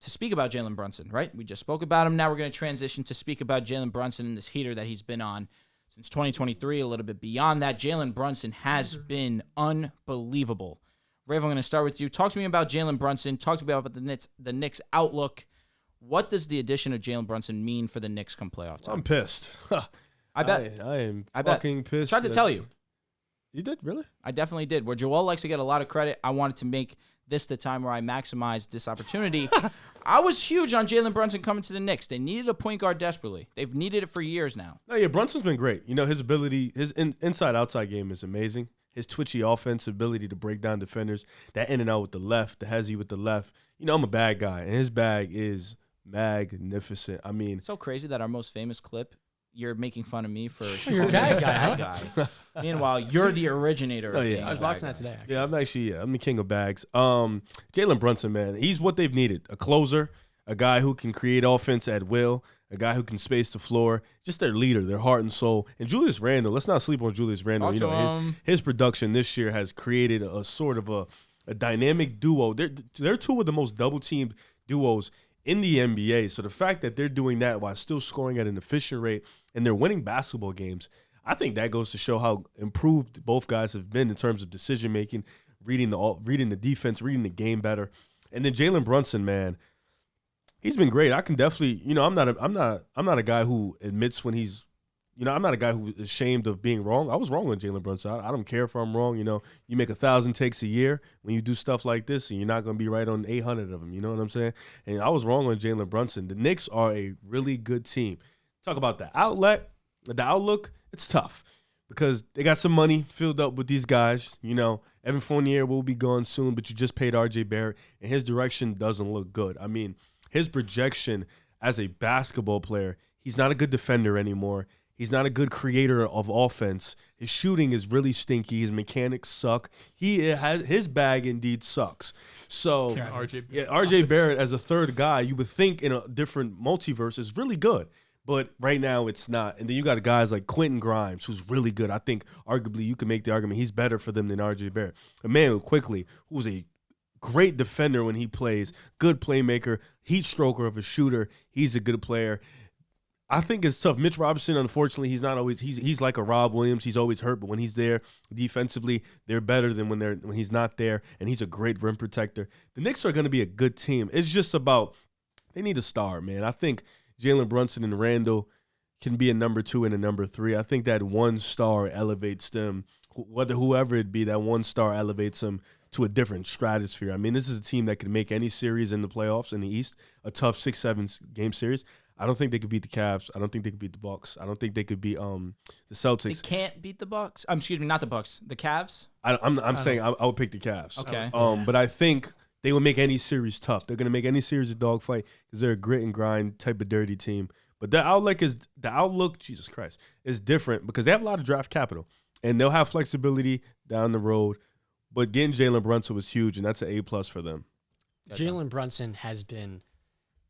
to speak about Jalen Brunson, right? We just spoke about him. Now we're going to transition to speak about Jalen Brunson and this heater that he's been on since 2023, a little bit beyond that. Jalen Brunson has been unbelievable. Rav, I'm going to start with you. Talk to me about Jalen Brunson. Talk to me about the Knicks outlook. What does the addition of Jalen Brunson mean for the Knicks come playoff time? I'm pissed. I bet. I am fucking pissed. I tried to tell you. You did? Really? I definitely did. Where Joel likes to get a lot of credit, I wanted to make this the time where I maximized this opportunity. I was huge on Jalen Brunson coming to the Knicks. They needed a point guard desperately. They've needed it for years now. No, yeah, Brunson's been great. You know, his ability, his inside-outside game is amazing. His twitchy offensive ability to break down defenders, that in and out with the left, the hezzy with the left. You know, I'm a bag guy, and his bag is magnificent. I mean, it's so crazy that our most famous clip, you're making fun of me for you're a bad guy. Meanwhile, you're the originator. Oh, yeah. I was watching that today. Actually. Yeah, I'm the king of bags. Jalen Brunson, man, he's what they've needed. A closer, a guy who can create offense at will, a guy who can space the floor, just their leader, their heart and soul. And Julius Randle, let's not sleep on Julius Randle. You know, his production this year has created a sort of a dynamic duo. They're two of the most double-teamed duos in the NBA. So the fact that they're doing that while still scoring at an efficient rate and they're winning basketball games, I think that goes to show how improved both guys have been in terms of decision making, reading the defense, reading the game better. And then Jalen Brunson, man, he's been great. I can definitely, you know, I'm not a guy who admits when he's, you know, I'm not a guy who's ashamed of being wrong. I was wrong on Jalen Brunson. I don't care if I'm wrong. You know, you make 1,000 takes a year when you do stuff like this, and you're not going to be right on 800 of them. You know what I'm saying? And I was wrong on Jalen Brunson. The Knicks are a really good team. Talk about the outlook. It's tough because they got some money filled up with these guys. You know, Evan Fournier will be gone soon, but you just paid R.J. Barrett, and his direction doesn't look good. I mean, his projection as a basketball player, he's not a good defender anymore. He's not a good creator of offense. His shooting is really stinky. His mechanics suck. His bag indeed sucks. So RJ Barrett as a third guy, you would think in a different multiverse is really good. But right now it's not. And then you got guys like Quentin Grimes, who's really good. I think arguably you can make the argument he's better for them than RJ Barrett. Emmanuel Quickly, who's a great defender when he plays, good playmaker, heat stroker of a shooter. He's a good player. I think it's tough. Mitch Robinson, unfortunately, he's not always. He's like a Rob Williams. He's always hurt, but when he's there defensively, they're better than when he's not there. And he's a great rim protector. The Knicks are going to be a good team. It's just about they need a star, man. I think Jalen Brunson and Randle can be a number 2 and a number 3. I think that one star elevates them. Whoever it be, that one star elevates them to a different stratosphere. I mean, this is a team that can make any series in the playoffs in the East, a tough 6-7 game series. I don't think they could beat the Cavs. I don't think they could beat the Bucks. I don't think they could beat the Celtics. They can't beat the Bucks. Excuse me, not the Bucks. The Cavs. I'm saying I would pick the Cavs. Okay. But I think they would make any series tough. They're gonna make any series a dogfight because they're a grit and grind type of dirty team. But the outlook, Jesus Christ, is different because they have a lot of draft capital and they'll have flexibility down the road. But getting Jalen Brunson was huge, and that's an A+ for them. Jalen Brunson has been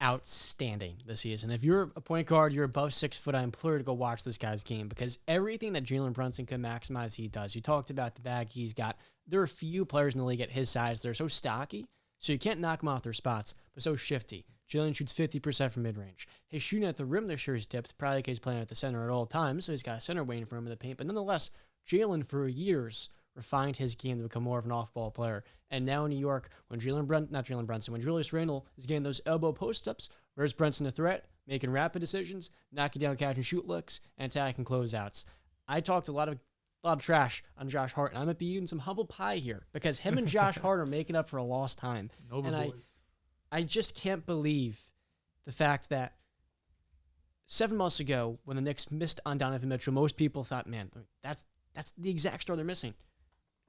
outstanding this season. If you're a point guard, you're above 6 foot, I implore you to go watch this guy's game because everything that Jalen Brunson can maximize, he does. You talked about the bag he's got. There are a few players in the league at his size. They're so stocky, so you can't knock them off their spots, but so shifty. Jalen shoots 50% from mid-range. His shooting at the rim this year is dipped, probably because he's playing at the center at all times, so he's got a center waiting for him in the paint. But nonetheless, Jalen, for years, refined his game to become more of an off-ball player. And now in New York, when when Julius Randle is getting those elbow post-ups, where's Brunson a threat, making rapid decisions, knocking down catch and shoot looks, and attacking closeouts. I talked a lot of trash on Josh Hart, and I'm going to be eating some humble pie here because him and Josh Hart are making up for a lost time. I just can't believe the fact that 7 months ago, when the Knicks missed on Donovan Mitchell, most people thought, man, that's the exact star they're missing.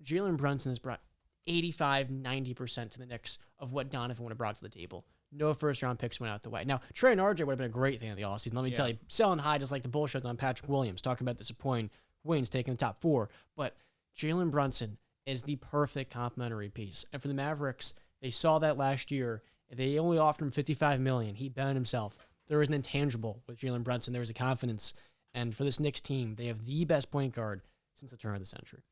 Jalen Brunson has brought 85-90% to the Knicks of what Donovan would have brought to the table. No first-round picks went out the way. Now, Trey and RJ would have been a great thing in the offseason. Let me tell you, selling high just like the bullshit on Patrick Williams, talking about disappointing wins taking the top 4. But Jalen Brunson is the perfect complementary piece. And for the Mavericks, they saw that last year. They only offered him $55 million. He bet on himself. There was an intangible with Jalen Brunson. There was a confidence. And for this Knicks team, they have the best point guard since the turn of the century.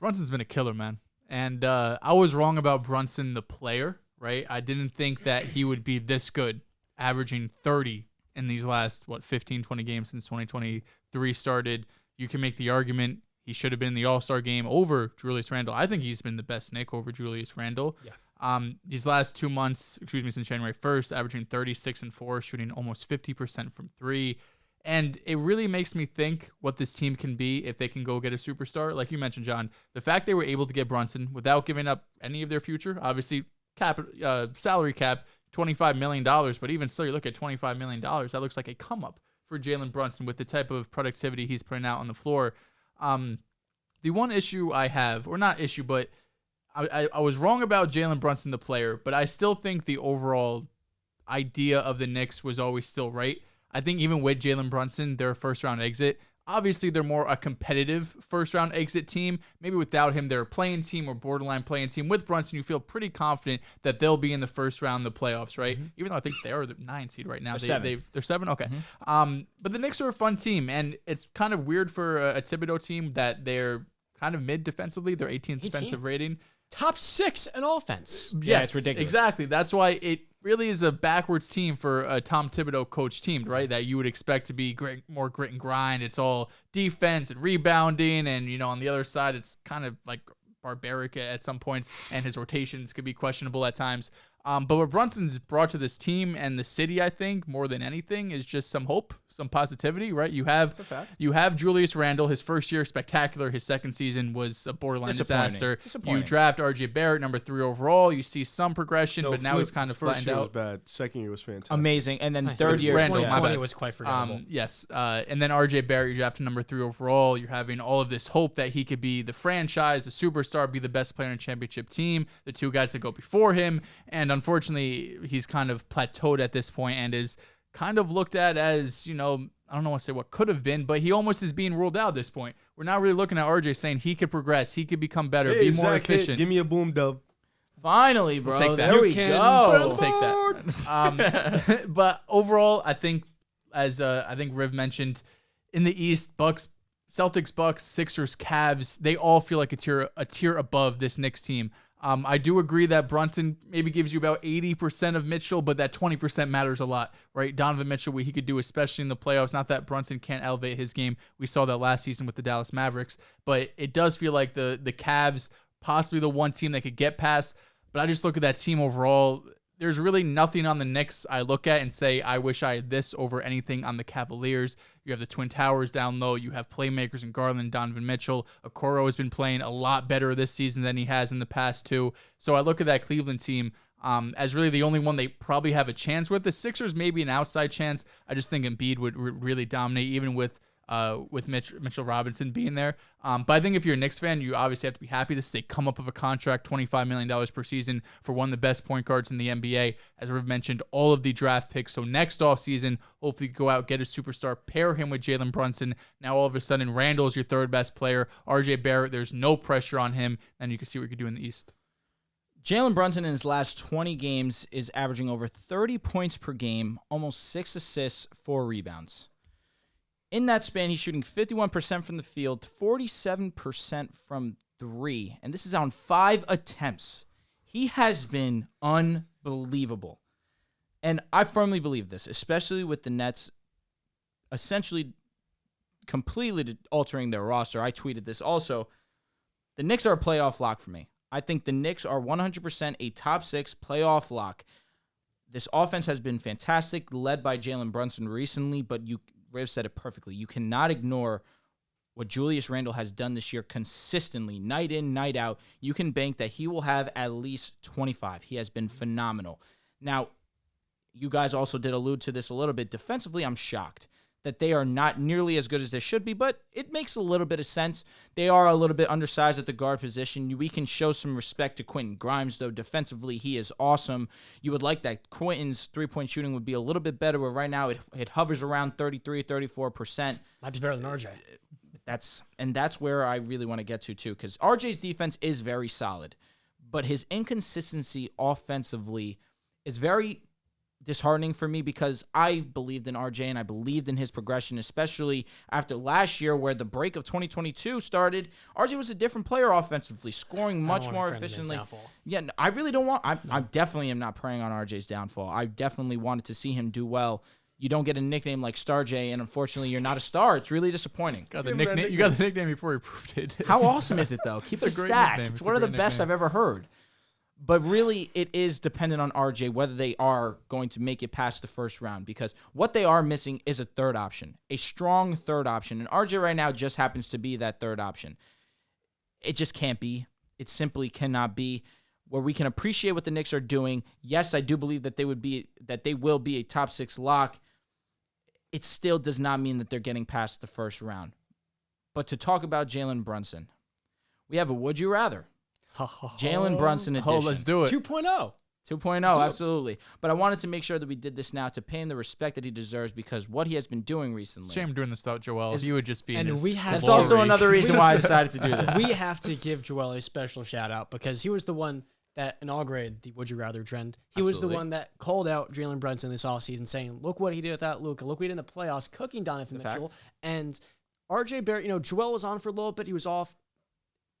Brunson's been a killer, man. And I was wrong about Brunson, the player. right? I didn't think that he would be this good, averaging 30 in these last, 15, 20 games since 2023 started. You can make the argument he should have been in the All-Star game over Julius Randle. I think he's been the best Knick over Julius Randle. Yeah. These last 2 months, since January 1st, averaging 36 and 4, shooting almost 50% from three. And it really makes me think what this team can be if they can go get a superstar. Like you mentioned, John, the fact they were able to get Brunson without giving up any of their future, obviously salary cap, $25 million. But even still, you look at $25 million, that looks like a come up for Jalen Brunson with the type of productivity he's putting out on the floor. The one issue I have, or not issue, but I was wrong about Jalen Brunson, the player, but I still think the overall idea of the Knicks was always still right. I think even with Jalen Brunson, their first-round exit, obviously they're more a competitive first-round exit team. Maybe without him, they're a playing team or borderline playing team. With Brunson, you feel pretty confident that they'll be in the first round of the playoffs, right? Mm-hmm. Even though I think they are the 9 seed right now. They're 7? Okay. Mm-hmm. But the Knicks are a fun team, and it's kind of weird for a Thibodeau team that they're kind of mid defensively. They're 18th defensive rating. Top 6 in offense. Yeah, it's ridiculous. Exactly. That's why it really is a backwards team for a Tom Thibodeau coach team, right? That you would expect to be more grit and grind. It's all defense and rebounding, and on the other side, it's kind of like barbaric at some points, and his rotations could be questionable at times. But what Brunson's brought to this team and the city, I think, more than anything, is just some hope, some positivity, right? You have Julius Randle, his first year spectacular. His second season was a borderline disaster. You draft RJ Barrett, number 3 overall. You see some progression, but now he's kind of flattened out. First year was bad. Second year was fantastic. Amazing. And then third year, Randle, 2020 was quite forgettable. Yes. And then RJ Barrett, you drafted number 3 overall. You're having all of this hope that he could be the franchise, the superstar, be the best player on a championship team, the 2 guys that go before him. And unfortunately, he's kind of plateaued at this point and is kind of looked at as, I don't want to say what could have been, but he almost is being ruled out at this point. We're not really looking at RJ saying he could progress, he could become better, be more efficient. Give me a boom dub. Finally, bro. We'll take that. There we go. We'll take that. But overall, I think, as I think Riv mentioned, in the East, Celtics, Bucks, Sixers, Cavs, they all feel like a tier above this Knicks team. I do agree that Brunson maybe gives you about 80% of Mitchell, but that 20% matters a lot, right? Donovan Mitchell, what he could do, especially in the playoffs. Not that Brunson can't elevate his game. We saw that last season with the Dallas Mavericks, but it does feel like the Cavs, possibly the one team that could get past. But I just look at that team overall. There's really nothing on the Knicks I look at and say, I wish I had this over anything on the Cavaliers. You have the Twin Towers down low. You have playmakers in Garland, Donovan Mitchell. Okoro has been playing a lot better this season than he has in the past 2. So I look at that Cleveland team as really the only one they probably have a chance with. The Sixers maybe an outside chance. I just think Embiid would really dominate, even with Mitchell Robinson being there. But I think if you're a Knicks fan, you obviously have to be happy. This is a come up of a contract, $25 million per season for one of the best point guards in the NBA. As we've mentioned, all of the draft picks. So next offseason, hopefully go out, get a superstar, pair him with Jalen Brunson. Now all of a sudden, Randall's your third best player. RJ Barrett, there's no pressure on him. And you can see what you can do in the East. Jalen Brunson in his last 20 games is averaging over 30 points per game, almost 6 assists, 4 rebounds. In that span, he's shooting 51% from the field, 47% from 3, and this is on 5 attempts. He has been unbelievable. And I firmly believe this, especially with the Nets essentially completely altering their roster. I tweeted this also. The Knicks are a playoff lock for me. I think the Knicks are 100% a top 6 playoff lock. This offense has been fantastic, led by Jalen Brunson recently, but Riv said it perfectly. You cannot ignore what Julius Randle has done this year consistently, night in, night out. You can bank that he will have at least 25. He has been phenomenal. Now, you guys also did allude to this a little bit. Defensively, I'm shocked that they are not nearly as good as they should be, but it makes a little bit of sense. They are a little bit undersized at the guard position. We can show some respect to Quentin Grimes, though. Defensively, he is awesome. You would like that Quentin's three-point shooting would be a little bit better, but right now it hovers around 33, 34%. Might be better than RJ. That's where I really want to get to, too, because RJ's defense is very solid, but his inconsistency offensively is very disheartening for me because I believed in RJ and I believed in his progression, especially after last year where the break of 2022 started. RJ was a different player offensively, scoring much more efficiently. Yeah, I really don't want. I definitely am not preying on RJ's downfall. I definitely wanted to see him do well. You don't get a nickname like Star J, and unfortunately, you're not a star. It's really disappointing. You got the nickname before you proved it. How awesome is it, though? Keep it stacked. It's one of the best I've ever heard. But really, it is dependent on RJ whether they are going to make it past the first round, because what they are missing is a third option, a strong third option. And RJ right now just happens to be that third option. It just can't be. It simply cannot be. Where we can appreciate what the Knicks are doing. Yes, I do believe that they will be a top 6 lock. It still does not mean that they're getting past the first round. But to talk about Jalen Brunson, we have a would you rather. Jalen Brunson edition. Oh, let's do it. 2.0. 2.0, absolutely. But I wanted to make sure that we did this now to pay him the respect that he deserves, because what he has been doing recently. Shame doing this without Joel. He would just be in his That's glory. also another reason why I decided to do this. We have to give Joel a special shout out because he was the one that inaugurated the Would You Rather trend. He was the one that called out Jalen Brunson this offseason, saying, look what he did without Luka. Look what he did in the playoffs, cooking Donovan Mitchell. And RJ Barrett, Joel was on for a little bit. He was off.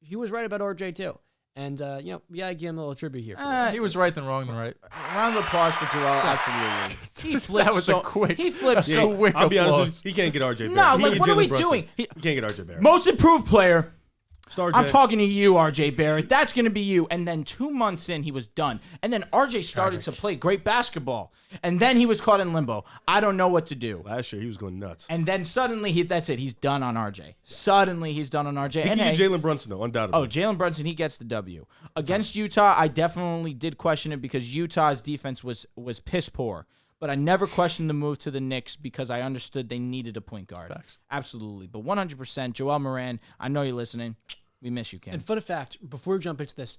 He was right about RJ, too. And, I give him a little tribute here for this. He was right than wrong than right. Round of applause for Joel, absolutely. He flipped That was a quick. He flipped so quick. I'll be honest applause. with you, he can't get RJ Barrett. No, He like, can what get are we Jalen Brunson. doing? He can't get RJ Barrett. Most improved player. Star I'm J. talking to you, RJ Barrett. That's going to be you. And then 2 months in, he was done. And then RJ started to play great basketball. And then he was caught in limbo. I don't know what to do. Last year, he was going nuts. And then suddenly, that's it. He's done on RJ. Suddenly, he's done on RJ. He And can get Jalen Brunson, though, undoubtedly. oh, Jalen Brunson, he gets the W. Against Utah, I definitely did question it because Utah's defense was piss poor. But I never questioned the move to the Knicks because I understood they needed a point guard. Facts. Absolutely. But 100%, Joel Moran, I know you're listening. We miss you, Ken. And fun fact, before we jump into this,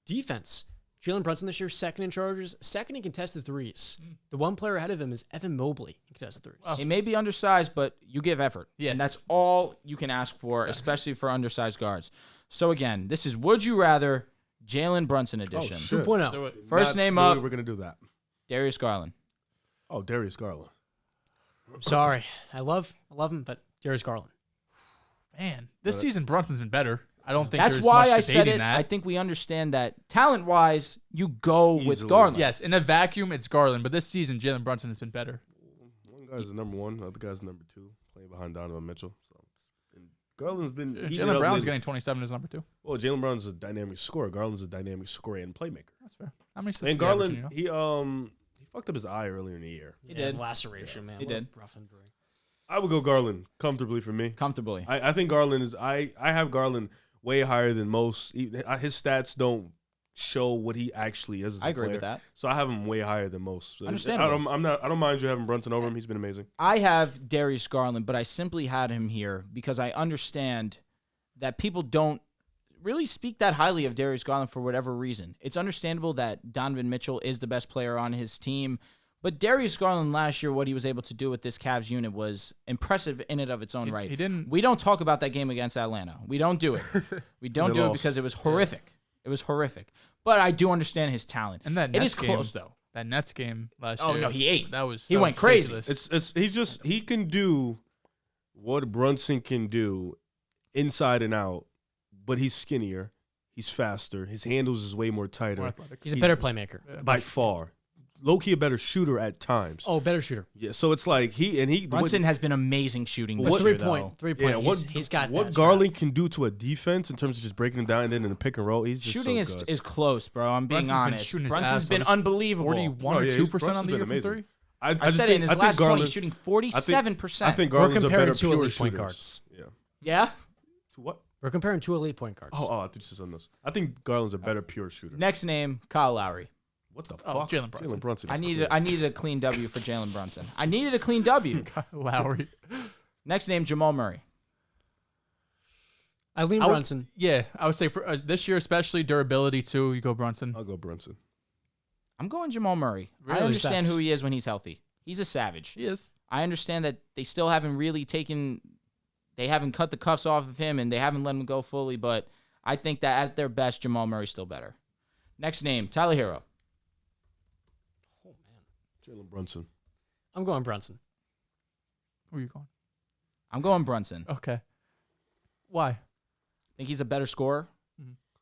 defense. Jalen Brunson this year, second in charges, second in contested threes. The one player ahead of him is Evan Mobley in contested threes. He may be undersized, but you give effort. Yes. And that's all you can ask for, especially for undersized guards. So, again, this is Would You Rather Jalen Brunson edition. shit. 2.0. Do it. First Not name slowly, up, We're going to do that. Darius Garland. Oh, Darius Garland. Sorry. I love him, but Darius Garland. Man, this season Brunson's been better. I don't think That's there's why much I said debating it. that. I think we understand that talent-wise, you go with Easily. Garland. Yes, in a vacuum, it's Garland, but this season Jalen Brunson has been better. One guy's the number 1, the other guy's the number 2, playing behind Donovan Mitchell. So, and Garland's been heating Jalen up Brown's lately. getting 27 as number 2. Well, Jalen Brown's a dynamic scorer. Garland's a dynamic scorer and playmaker. That's fair. How many assists And is he averaging, Garland, you know? he fucked up his eye earlier in the year. He did. Laceration, man. He What a did. rough injury. I would go Garland comfortably for me. Comfortably. I think Garland is. I have Garland way higher than most. His stats don't show what he actually is. As a I agree player. with that. So I have him way higher than most. So Understandable. I don't mind you having Brunson over him. He's been amazing. I have Darius Garland, but I simply had him here because I understand that people don't really speak that highly of Darius Garland for whatever reason. It's understandable that Donovan Mitchell is the best player on his team, but Darius Garland last year, what he was able to do with this Cavs unit was impressive in and of its own right. He didn't. We don't talk about that game against Atlanta. We don't do it. We don't They do it lost. because it was horrific. It was horrific. But I do understand his talent. And that it Nets is close, game, though. That Nets game last Oh, year. no, he ate. That was He went crazy. ridiculous. He can do what Brunson can do inside and out, but he's skinnier. He's faster. His handles is way more tighter. More athletic. He's a better playmaker. by far. Low-key a better shooter at times. Oh, better shooter. Yeah, so it's like Brunson has been amazing shooting this What- year, 3-point. though. 3-point. Yeah, He's got what that Garland can do to a defense in terms of just breaking them down and then in the pick and roll. He's just Shooting so good. is close, bro. I'm being Brunson's been honest. shooting his Brunson's ass been off. unbelievable. 41 Oh, or yeah, 2% on Brunson's the year been from amazing. 3. I just said think- in his I think last 20, Garland's- he's shooting 47%. I think We're Garland's a comparing better two pure elite point shooters. guards. Yeah. Yeah? To what? We're comparing 2 elite point guards. Oh, I think this is on this. I think Garland's a better pure shooter. Next name, Kyle Lowry. What the Oh, fuck? Jalen Brunson. Jalen Brunson. I needed a clean W for Jalen Brunson. I needed a clean W. Lowry. Next name, Jamal Murray. Eileen I would- Brunson. Yeah, I would say for this year, especially durability too. You go Brunson. I'll go Brunson. I'm going Jamal Murray. I Really? understand Respects. who he is when he's healthy. He's a savage. He is. I understand that they still haven't really they haven't cut the cuffs off of him and they haven't let him go fully, but I think that at their best, Jamal Murray's still better. Next name, Tyler Hero. Jalen Brunson. I'm going Brunson. Where are you going? I'm going Brunson. Okay. Why? I think he's a better scorer.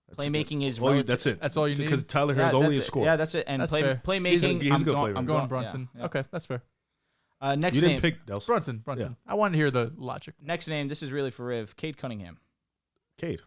That's Playmaking it. is All you- relative. that's it. That's all you need? Because Tyler Yeah, Hero's only a that's it. scorer. Yeah, that's it. And That's fair. playmaking, He's a good player. I'm going Brunson. yeah. Okay, that's fair. Next You name. didn't pick Dehls. Brunson. I wanted to hear the logic. Next name. This is really for Riv. Cade Cunningham. Cade.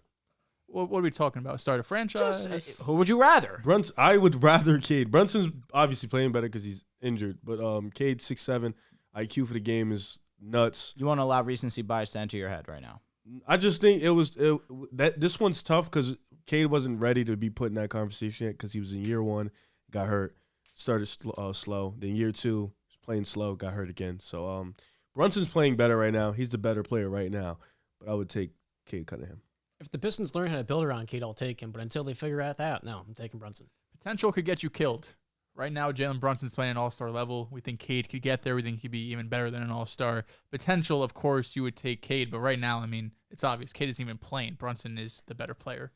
What are we talking about? Start a franchise? Who would you rather? Brunson. I would rather Cade. Brunson's obviously playing better because he's injured, but Cade 6'7", IQ for the game is nuts. You want to allow recency bias to enter your head right now. I just think that this one's tough because Cade wasn't ready to be put in that conversation yet because he was in year one, got hurt, started slow. Then year two, was playing slow, got hurt again. So Brunson's playing better right now. He's the better player right now, but I would take Cade Cunningham. If the Pistons learn how to build around Cade, I'll take him. But until they figure out that, no, I'm taking Brunson. Potential could get you killed. Right now, Jalen Brunson's playing an all-star level. We think Cade could get there. We think he'd be even better than an all-star. Potential, of course, you would take Cade. But right now, I mean, it's obvious. Cade isn't even playing. Brunson is the better player.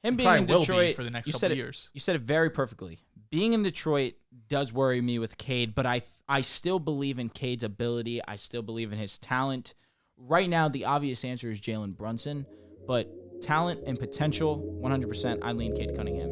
Him being Probably in will be Detroit for the next you couple said of it- years. You said it very perfectly. Being in Detroit does worry me with Cade, but I still believe in Cade's ability. I still believe in his talent. Right now, the obvious answer is Jalen Brunson, but talent and potential, 100%, I lean Cade Cunningham.